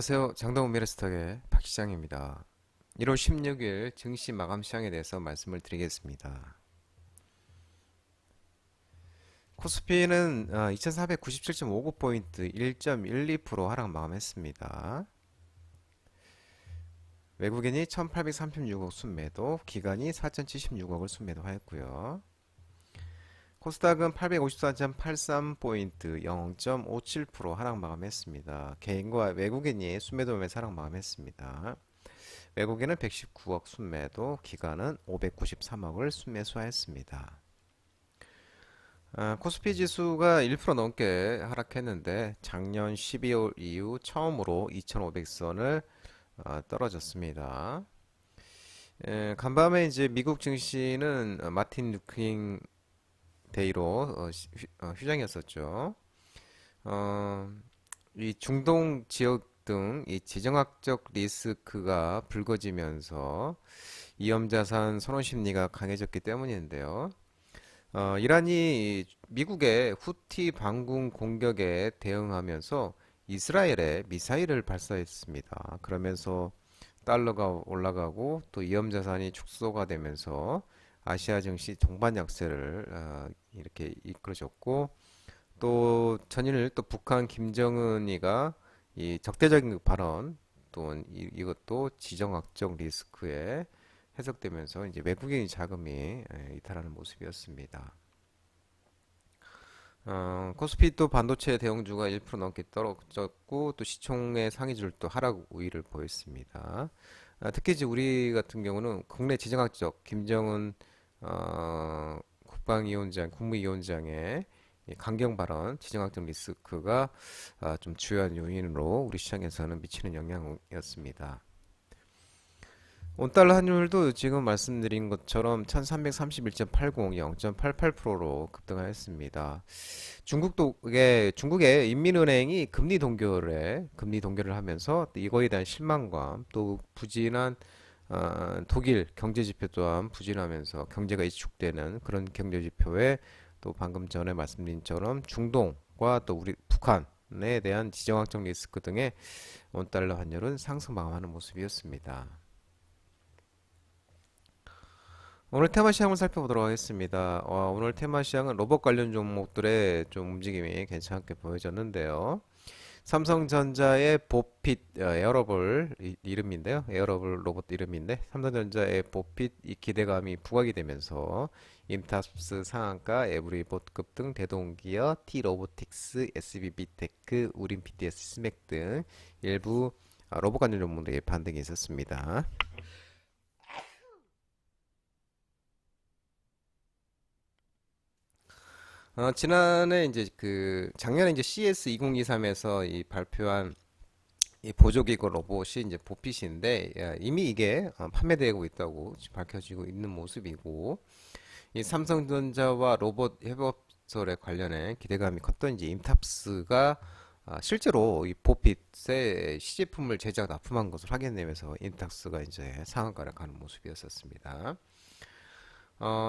안녕하세요. 장동훈 미래스탁의 박시장입니다. 1월 16일 증시 마감 시장에 대해서 말씀을 드리겠습니다. 코스피는 2497.59포인트 1.12% 하락 마감했습니다. 외국인이 1836억 순매도, 기관이 4076억을 순매도하였고요. 코스닥은 854.83포인트 0.57% 하락 마감했습니다. 개인과 외국인이 순매도 매매 하락 마감했습니다. 외국인은 119억 순매도, 기관은 593억을 순매수하였습니다. 코스피 지수가 1% 넘게 하락했는데 작년 12월 이후 처음으로 2,500선을 떨어졌습니다. 간밤에 이제 미국 증시는 마틴 루킹 데이로 휴장이었었죠. 어, 이 중동 지역 등 이 지정학적 리스크가 불거지면서 위험자산 선호 심리가 강해졌기 때문인데요. 이란이 미국의 후티 반군 공격에 대응하면서 이스라엘에 미사일을 발사했습니다. 그러면서 달러가 올라가고 또 위험자산이 축소가 되면서 아시아 증시 동반 약세를 이렇게 이끌어줬고, 또 전일 또 북한 김정은이가 이 적대적인 발언 또는 이것도 지정학적 리스크에 해석되면서 이제 외국인 자금이 이탈하는 모습이었습니다. 코스피 또 반도체 대형주가 1% 넘게 떨어졌고 또 시총의 상위줄 또 하락 우위를 보였습니다. 특히 이제 우리 같은 경우는 국내 지정학적 김정은 국무위원장의 이 강경 발언, 지정학적 리스크가 좀 주요한 요인으로 우리 시장에서는 미치는 영향이었습니다. 원달러 환율도 지금 말씀드린 것처럼 1331.80, 0.88%로 급등하였습니다. 중국의 인민은행이 금리 동결을 하면서 이거에 대한 실망감, 또 부진한 독일 경제 지표 또한 부진하면서 경제가 위축되는 그런 경제 지표에, 또 방금 전에 말씀드린처럼 중동과 또 우리 북한에 대한 지정학적 리스크 등의 원달러 환율은 상승 마감하는 모습이었습니다. 오늘 테마 시장을 살펴보도록 하겠습니다. 오늘 테마 시장은 로봇 관련 종목들의 좀 움직임이 괜찮게 보여졌는데요. 삼성전자의 보핏 에어러블 이름인데요. 에어러블 로봇 이름인데 삼성전자의 보핏 이 기대감이 부각이 되면서 임탑스 상한가, 에브리봇급 등 대동기어, T로보틱스, SB비테크, 우림 PTS, 스맥 등 일부 로봇 관련 종목들의 반등이 있었습니다. 지난해 이제 그 작년에 이제 CS 2023에서 이 발표한 이 보조기구 로봇이 이제 보핏인데, 이미 이게 판매되고 있다고 지금 밝혀지고 있는 모습이고, 이 삼성전자와 로봇 협업설에 관련해 기대감이 컸던 이제 임탑스가 실제로 이 보핏의 시제품을 제작 납품한 것을 확인되면서 임탑스가 이제 상한가를 가는 모습이었었습니다.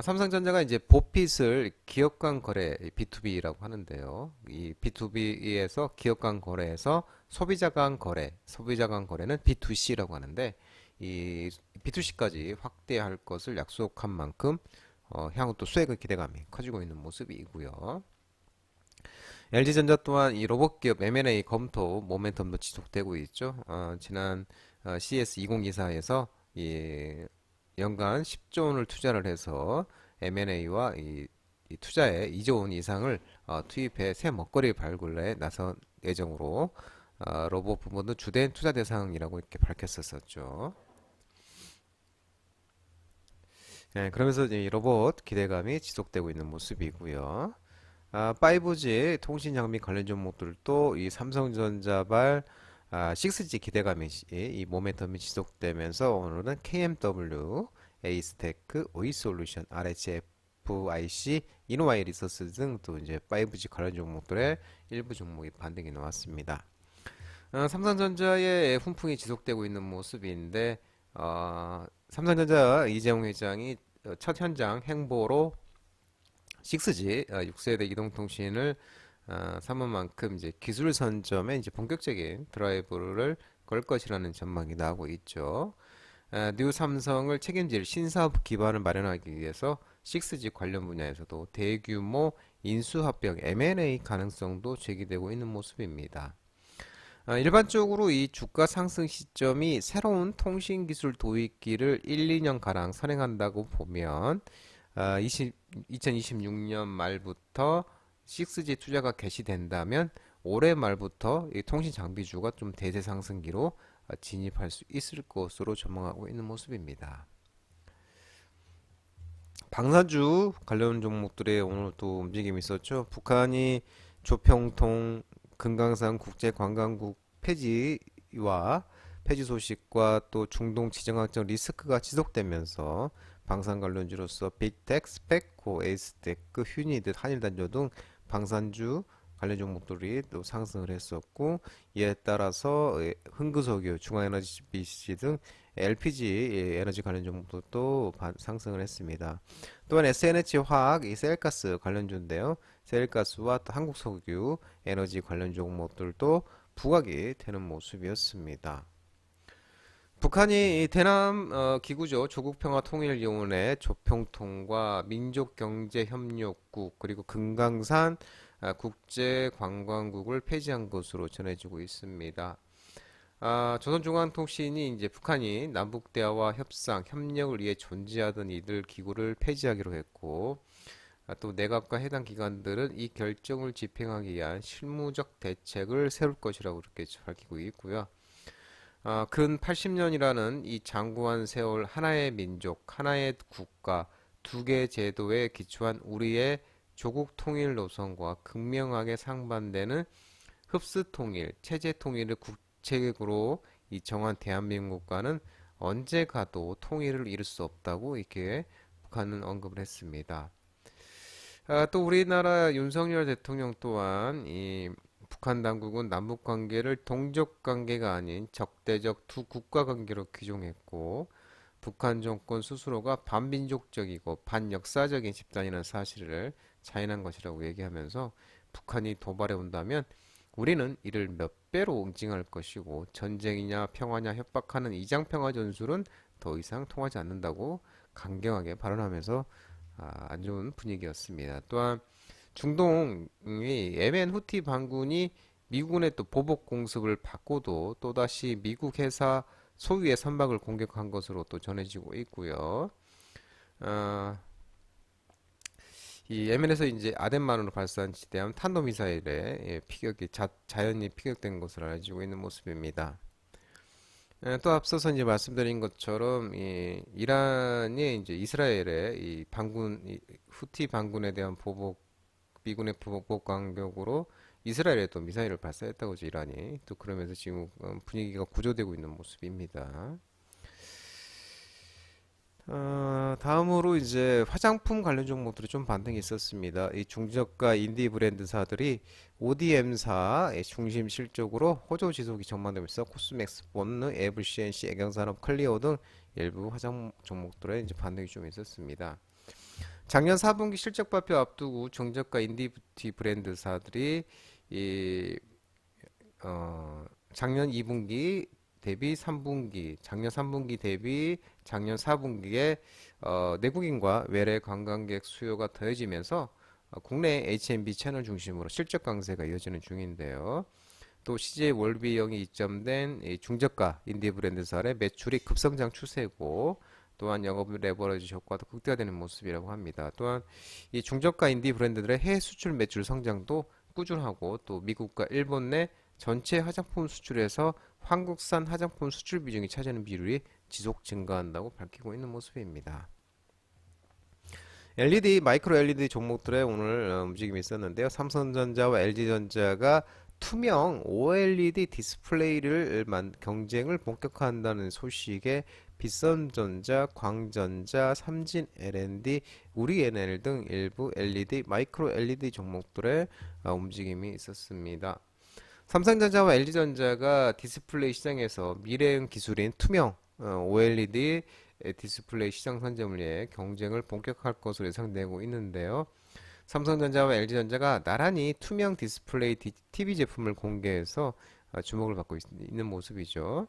삼성전자가 이제 보핏을 기업 간 거래 B2B라고 하는데요. 이 B2B에서 기업 간 거래에서 소비자 간 거래는 B2C라고 하는데, 이 B2C까지 확대할 것을 약속한 만큼 향후 또 수익의 기대감이 커지고 있는 모습이고요. LG전자 또한 이 로봇 기업 M&A 검토 모멘텀도 지속되고 있죠. 지난 CS 2024에서 이 연간 10조 원을 투자를 해서 M&A와 이 투자에 2조 원 이상을 투입해 새 먹거리 발굴에 나선 예정으로 로봇 부문도 주된 투자 대상이라고 이렇게 밝혔었죠. 그러면서 이 로봇 기대감이 지속되고 있는 모습이고요. 5G 통신 장비 관련 종목들도 이 삼성전자발 6G 기대감이 이 모멘텀이 지속되면서 오늘은 KMW, 에이스테크, 오이솔루션, RHFIC, 이노와이 리소스 등 또 이제 5G 관련 종목들의 일부 종목이 반등이 나왔습니다. 삼성전자의 훈풍이 지속되고 있는 모습인데, 삼성전자 이재용 회장이 첫 현장 행보로 6G 6세대 이동통신을 삼은 만큼 이제 기술 선점에 이제 본격적인 드라이브를 걸 것이라는 전망이 나오고 있죠. 뉴 삼성을 책임질 신사업 기반을 마련하기 위해서 6G 관련 분야에서도 대규모 인수합병 M&A 가능성도 제기되고 있는 모습입니다. 일반적으로 이 주가 상승 시점이 새로운 통신기술 도입기를 1, 2년가량 선행한다고 보면 2026년 말부터 6G 투자가 개시된다면 올해 말부터 이 통신 장비주가 좀 대세 상승기로 진입할 수 있을 것으로 전망하고 있는 모습입니다. 방산주 관련 종목들의 오늘 또 움직임이 있었죠. 북한이 조평통 금강산 국제관광국 폐지 소식과 또 중동 지정학적 리스크가 지속되면서 방산 관련주로서 빅텍, 스펙코, 에이스테크, 휴니드, 한일단조 등 방산주 관련 종목들이 또 상승을 했었고, 이에 따라서 흥구석유, 중앙에너지비씨 등 LPG 에너지 관련 종목도 또 상승을 했습니다. 또한 SNH 화학, 이 셀가스 관련주인데요. 셀가스와 또 한국석유 에너지 관련 종목들도 부각이 되는 모습이었습니다. 북한이 대남 기구죠. 조국평화통일위원회 조평통과 민족경제협력국 그리고 금강산 국제관광국을 폐지한 것으로 전해지고 있습니다. 조선중앙통신이 이제 북한이 남북대화와 협상, 협력을 위해 존재하던 이들 기구를 폐지하기로 했고, 또 내각과 해당 기관들은 이 결정을 집행하기 위한 실무적 대책을 세울 것이라고 이렇게 밝히고 있고요. 근 80년이라는 이 장구한 세월 하나의 민족, 하나의 국가, 두 개 제도에 기초한 우리의 조국 통일 노선과 극명하게 상반되는 흡수 통일, 체제 통일을 국책으로 이 정한 대한민국과는 언제 가도 통일을 이룰 수 없다고 이렇게 북한은 언급을 했습니다. 또 우리나라 윤석열 대통령 또한 이 북한 당국은 남북 관계를 동족 관계가 아닌 적대적 두 국가 관계로 규정했고, 북한 정권 스스로가 반민족적이고 반역사적인 집단이라는 사실을 자인한 것이라고 얘기하면서 북한이 도발해 온다면 우리는 이를 몇 배로 응징할 것이고, 전쟁이냐 평화냐 협박하는 이장평화 전술은 더 이상 통하지 않는다고 강경하게 발언하면서 안 좋은 분위기였습니다. 또한 중동이 예멘 후티 반군이 미군의 또 보복 공습을 받고도 또다시 미국 회사 소유의 선박을 공격한 것으로 또 전해지고 있고요. 어, 이 예멘에서 이제 아덴만으로 발사한 지대함 탄도미사일에 피격이 자연히 피격된 것으로 알려지고 있는 모습입니다. 또 앞서서 이제 말씀드린 것처럼 이 이란이 이제 이스라엘의 이 반군 후티 반군에 대한 보복 미군의 보복 강력으로 이스라엘에 또 미사일을 발사했다고 하죠, 이란이. 또 그러면서 지금 분위기가 고조되고 있는 모습입니다. 다음으로 이제 화장품 관련 종목들이 좀 반등이 있었습니다. 이 중저가 인디 브랜드사들이 ODM사 중심 실적으로 호조 지속이 전망되면서 코스맥스, 본느, 에브시엔시, 애경산업, 클리오 등 일부 화장 종목들의 이제 반등이 좀 있었습니다. 작년 4분기 실적 발표 앞두고 중저가 인디뷰티 브랜드사들이 이 작년 2분기 대비 3분기, 작년 3분기 대비 작년 4분기에 내국인과 외래 관광객 수요가 더해지면서 국내 H&B 채널 중심으로 실적 강세가 이어지는 중인데요. 또 CJ 월비영이 입점된 이 중저가 인디 브랜드사의 매출이 급성장 추세고, 또한 영업 레버리지 효과도 극대화되는 모습이라고 합니다. 또한 이 중저가 인디 브랜드들의 해외 수출 매출 성장도 꾸준하고, 또 미국과 일본 내 전체 화장품 수출에서 한국산 화장품 수출 비중이 차지하는 비율이 지속 증가한다고 밝히고 있는 모습입니다. LED, 마이크로 LED 종목들의 오늘 움직임이 있었는데요. 삼성전자와 LG전자가 투명 OLED 디스플레이를 경쟁을 본격화한다는 소식에 비선전자, 광전자, 삼진 L&D, 우리NL 등 일부 LED, 마이크로 LED 종목들의 움직임이 있었습니다. 삼성전자와 LG전자가 디스플레이 시장에서 미래형 기술인 투명 OLED 디스플레이 시장 선점을 위해 경쟁을 본격화할 것으로 예상되고 있는데요. 삼성전자와 LG전자가 나란히 투명 디스플레이 TV 제품을 공개해서 주목을 받고 있는 모습이죠.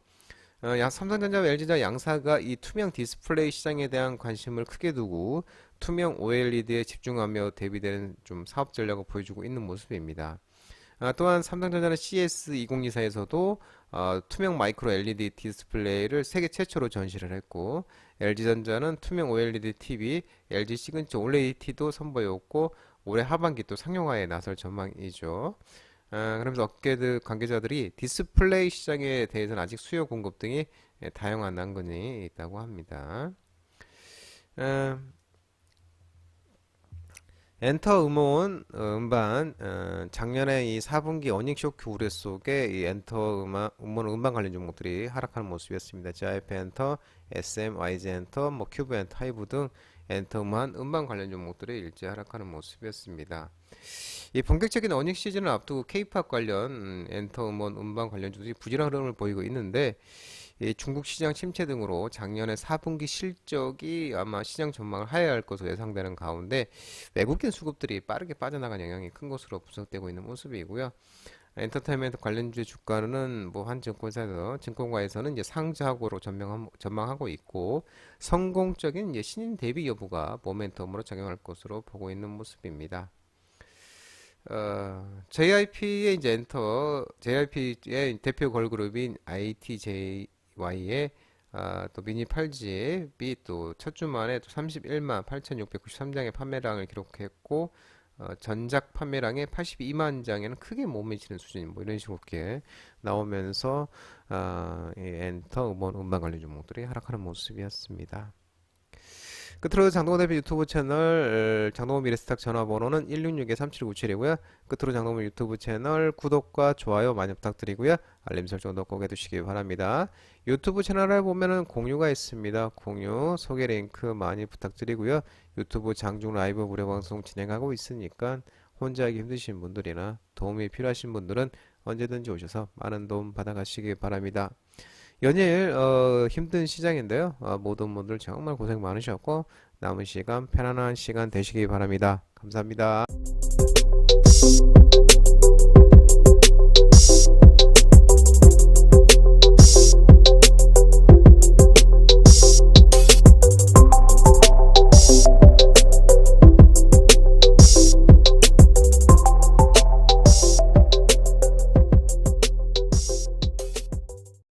삼성전자와 LG전자 양사가 이 투명 디스플레이 시장에 대한 관심을 크게 두고 투명 OLED에 집중하며 대비되는 좀 사업 전략을 보여주고 있는 모습입니다. 또한 삼성전자는 CS2024에서도 투명 마이크로 LED 디스플레이를 세계 최초로 전시를 했고, LG전자는 투명 OLED TV, LG 시그니처 OLED T도 선보였고, 올해 하반기 또 상용화에 나설 전망이죠. 그러면서 업계 관계자들이 디스플레이 시장에 대해서는 아직 수요 공급 등이 다양한 난관이 있다고 합니다. 어, 엔터 음원 음반 작년에 이 4분기 어닝 쇼크 우려 속에 이 엔터 음원 음반 관련 종목들이 하락하는 모습이었습니다. JYP 엔터, SM, YG 엔터, 뭐 큐브 엔터, 하이브 등 엔터 음반 관련 종목들이 일제 하락하는 모습이었습니다. 이 본격적인 어닝 시즌을 앞두고 K-팝 관련 엔터 음원 음반 관련주들이 부진한 흐름을 보이고 있는데 이 중국 시장 침체 등으로 작년에 4분기 실적이 아마 시장 전망을 하회할 것으로 예상되는 가운데 외국인 수급들이 빠르게 빠져나간 영향이 큰 것으로 분석되고 있는 모습이고요. 엔터테인먼트 관련주의 주가는 뭐 한 증권사에서 증권가에서는 이제 상장으로 전망하고 있고 성공적인 이제 신인 대비 여부가 모멘텀으로 작용할 것으로 보고 있는 모습입니다. JYP의 이제 JYP의 대표 걸그룹인 ITJY의 또 미니 8집이 또 첫 주 만에 또 31만 8,693장의 판매량을 기록했고 전작 판매량의 82만 장에는 크게 못 미치는 수준 뭐 이런 식으로 이렇게 나오면서 이 엔터 음원 음반 관련 종목들이 하락하는 모습이었습니다. 끝으로 장동호 대표 유튜브 채널 장동호 미래스탁 전화번호는 166-3797이고요. 끝으로 장동호 유튜브 채널 구독과 좋아요 많이 부탁드리고요. 알림 설정도 꼭 해두시기 바랍니다. 유튜브 채널에 보면은 공유가 있습니다. 공유 소개 링크 많이 부탁드리고요. 유튜브 장중 라이브 무료 방송 진행하고 있으니까 혼자 하기 힘드신 분들이나 도움이 필요하신 분들은 언제든지 오셔서 많은 도움 받아가시기 바랍니다. 연일 힘든 시장인데요. 모든 분들 정말 고생 많으셨고 남은 시간 편안한 시간 되시기 바랍니다. 감사합니다.